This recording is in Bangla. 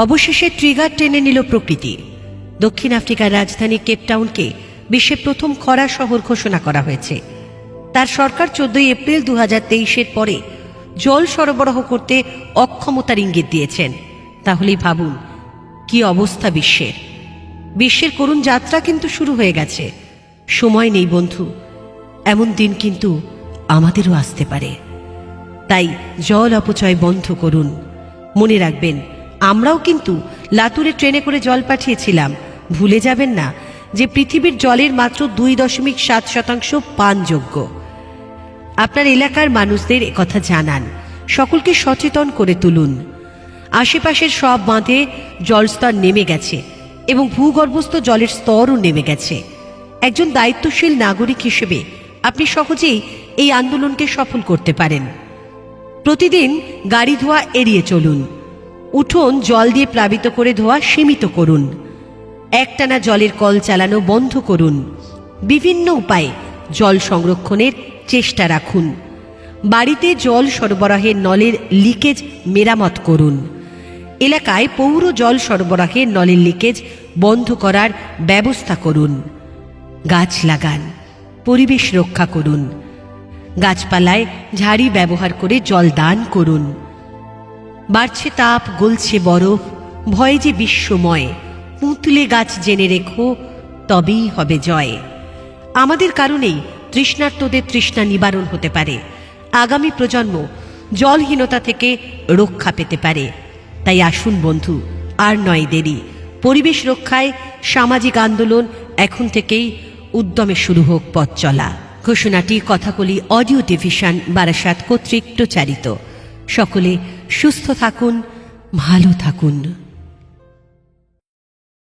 অবশেষে ট্রিগার টেনে নিল প্রকৃতি। দক্ষিণ আফ্রিকার রাজধানী কেপটাউনকে বিশ্বের প্রথম খরা শহর ঘোষণা করা হয়েছে। তার সরকার 14 এপ্রিল 2023-এর পরে জল সরবরাহ করতে অক্ষমতার ইঙ্গিত দিয়েছেন। তাহলেই ভাবুন কি অবস্থা বিশ্বের করুণ যাত্রা কিন্তু শুরু হয়ে গেছে। সময় নেই বন্ধু, এমন দিন কিন্তু আমাদেরও আসতে পারে। তাই জল অপচয় বন্ধ করুন। মনে রাখবেন, আমরাও কিন্তু লাতুরে ট্রেনে করে জল পাঠিয়েছিলাম। ভুলে যাবেন না যে পৃথিবীর জলের মাত্র 2.7% পানযোগ্য। আপনার এলাকার মানুষদের একথা জানান, সকলকে সচেতন করে তুলুন। আশেপাশের সব বাঁধে জলস্তর নেমে গেছে এবং ভূগর্ভস্থ জলের স্তরও নেমে গেছে। একজন দায়িত্বশীল নাগরিক হিসেবে আপনি সহজেই এই আন্দোলনকে সফল করতে পারেন। প্রতিদিন গাড়ি ধোয়া এড়িয়ে চলুন। উঠোন জল দিয়ে প্লাবিত করে ধোয়া সীমিত করুন। একটানা জলের কল চালানো বন্ধ করুন। বিভিন্ন উপায়ে জল সংরক্ষণের চেষ্টা রাখুন। বাড়িতে জল সরবরাহের নলের লিকেজ মেরামত করুন। এলাকায় পৌর জল সরবরাহের নলের লিকেজ বন্ধ করার ব্যবস্থা করুন। গাছ লাগান, পরিবেশ রক্ষা করুন। গাছপালায় ঝাড়ি ব্যবহার করে জল দান করুন। বাড়ছে তাপ, গলছে বরফ, ভয়ে যে বিশ্বময়, পুঁতলে গাছ জেনে রেখো, তবেই হবে জয়। আমাদের কারণেই তৃষ্ণার্তদের তৃষ্ণা নিবারণ হতে পারে। আগামী প্রজন্ম জলহীনতা থেকে রক্ষা পেতে পারে। তাই আসুন বন্ধু, আর নয় দেরি। পরিবেশ রক্ষায় সামাজিক আন্দোলন এখন থেকেই উদ্যমে শুরু হোক পথ চলা। ঘোষণাটি কথাকলি অডিও ডিভিশন বারাসাত কর্তৃক প্রচারিত। সকলে সুস্থ থাকুন, ভালো থাকুন।